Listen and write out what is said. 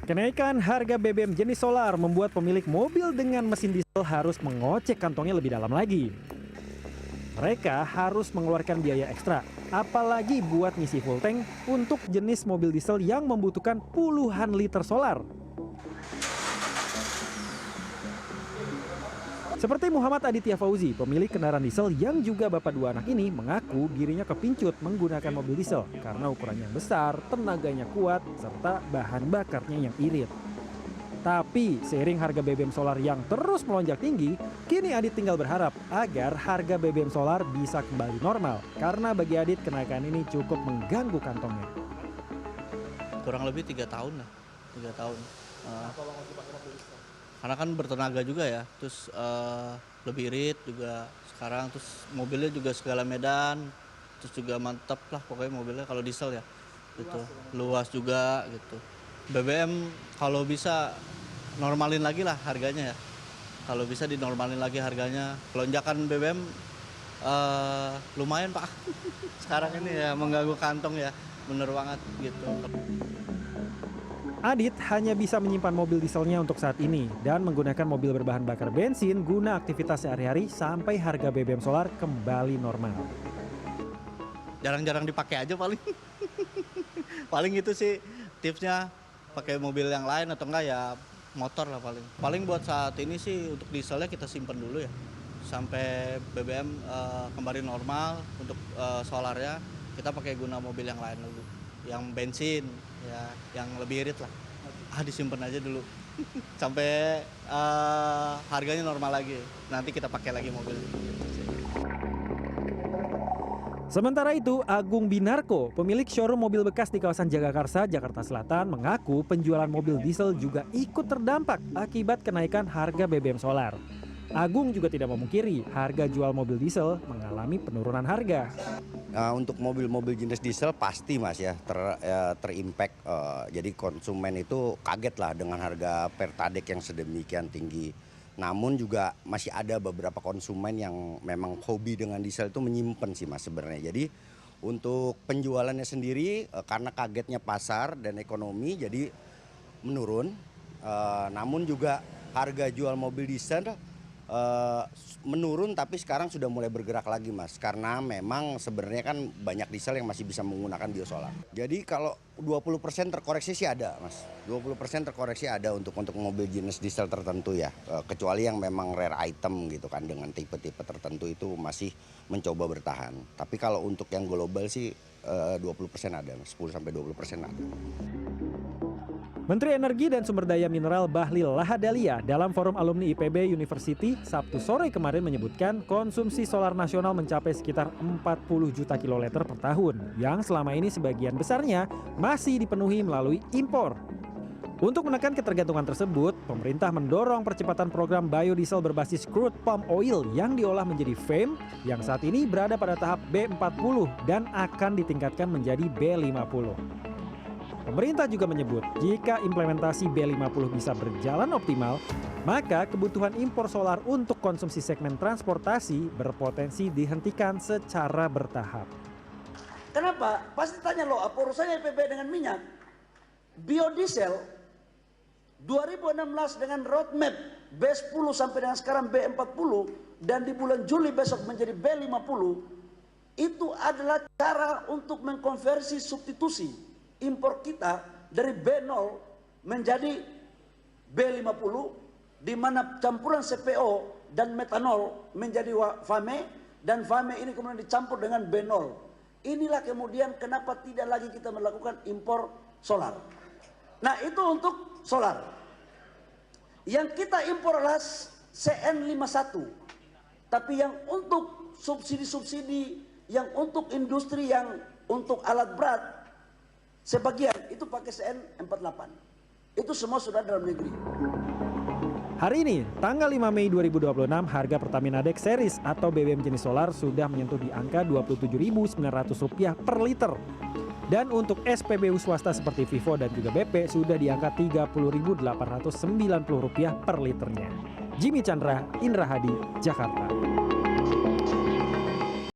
Kenaikan harga BBM jenis solar membuat pemilik mobil dengan mesin diesel harus mengocek kantongnya lebih dalam lagi. Mereka harus mengeluarkan biaya ekstra, apalagi buat ngisi full tank untuk jenis mobil diesel yang membutuhkan puluhan liter solar. Seperti Muhammad Aditya Fauzi, pemilik kendaraan diesel yang juga bapak dua anak ini, mengaku dirinya kepincut menggunakan mobil diesel karena ukurannya yang besar, tenaganya kuat, serta bahan bakarnya yang irit. Tapi seiring harga BBM solar yang terus melonjak tinggi, kini Adit tinggal berharap agar harga BBM solar bisa kembali normal. Karena bagi Adit kenaikan ini cukup mengganggu kantongnya. Kurang lebih 3 tahun lah, 3 tahun. Karena kan bertenaga juga ya, terus lebih irit juga sekarang, terus mobilnya juga segala medan, terus juga mantap lah pokoknya mobilnya kalau diesel ya, gitu. Luas juga gitu. BBM kalau bisa normalin lagi lah harganya ya, kalau bisa dinormalin lagi harganya. Lonjakan BBM lumayan Pak, sekarang ini ya mengganggu kantong ya, bener banget gitu. Adit hanya bisa menyimpan mobil dieselnya untuk saat ini dan menggunakan mobil berbahan bakar bensin guna aktivitas sehari-hari sampai harga BBM solar kembali normal. Jarang-jarang dipakai aja paling. Paling itu sih tipsnya, pakai mobil yang lain atau enggak ya motor lah paling. Paling buat saat ini sih untuk dieselnya kita simpan dulu ya. Sampai BBM kembali normal. Untuk solarnya kita pakai guna mobil yang lain dulu. Yang bensin ya, yang lebih irit lah. Disimpan aja dulu. Sampai harganya normal lagi. Nanti kita pakai lagi mobil. Sementara itu, Agung Binarko, pemilik showroom mobil bekas di kawasan Jagakarsa, Jakarta Selatan, mengaku penjualan mobil diesel juga ikut terdampak akibat kenaikan harga BBM solar. Agung juga tidak memungkiri harga jual mobil diesel mengalami penurunan harga. Untuk mobil-mobil jenis diesel pasti Mas ya terimpact. Jadi konsumen itu kaget lah dengan harga pertalite yang sedemikian tinggi. Namun juga masih ada beberapa konsumen yang memang hobi dengan diesel itu menyimpan sih Mas sebenarnya. Jadi untuk penjualannya sendiri karena kagetnya pasar dan ekonomi jadi menurun. Namun juga harga jual mobil diesel menurun, tapi sekarang sudah mulai bergerak lagi Mas. Karena memang sebenarnya kan banyak diesel yang masih bisa menggunakan biosolar. Jadi kalau 20% terkoreksi sih ada Mas. 20% terkoreksi ada untuk mobil jenis diesel tertentu ya. Kecuali yang memang rare item gitu kan, dengan tipe-tipe tertentu itu masih mencoba bertahan. Tapi kalau untuk yang global sih 20% ada, 10-20% ada. Menteri Energi dan Sumber Daya Mineral Bahlil Lahadalia dalam forum alumni IPB University Sabtu sore kemarin menyebutkan konsumsi solar nasional mencapai sekitar 40 juta kiloliter per tahun, yang selama ini sebagian besarnya masih dipenuhi melalui impor. Untuk menekan ketergantungan tersebut, pemerintah mendorong percepatan program biodiesel berbasis crude palm oil yang diolah menjadi FAME yang saat ini berada pada tahap B40 dan akan ditingkatkan menjadi B50. Pemerintah juga menyebut jika implementasi B50 bisa berjalan optimal, maka kebutuhan impor solar untuk konsumsi segmen transportasi berpotensi dihentikan secara bertahap. Kenapa? Pasti tanya loh, apa urusannya IPB dengan minyak? Biodiesel 2016 dengan roadmap B10 sampai dengan sekarang B40 dan di bulan Juli besok menjadi B50, itu adalah cara untuk mengkonversi substitusi impor kita dari B0 menjadi B50, di mana campuran CPO dan metanol menjadi FAME, dan FAME ini kemudian dicampur dengan B0. Inilah kemudian kenapa tidak lagi kita melakukan impor solar. Nah itu untuk solar. Yang kita impor adalah CN51. Tapi yang untuk subsidi-subsidi, yang untuk industri, yang untuk alat berat, sebagian itu pakai CN48. Itu semua sudah dalam negeri. Hari ini, tanggal 5 Mei 2026, harga Pertamina Dex Series atau BBM jenis solar sudah menyentuh di angka Rp27.900 per liter. Dan untuk SPBU swasta seperti Vivo dan juga BP sudah di angka Rp30.890 per liternya. Jimmy Chandra, Indra Hadi, Jakarta.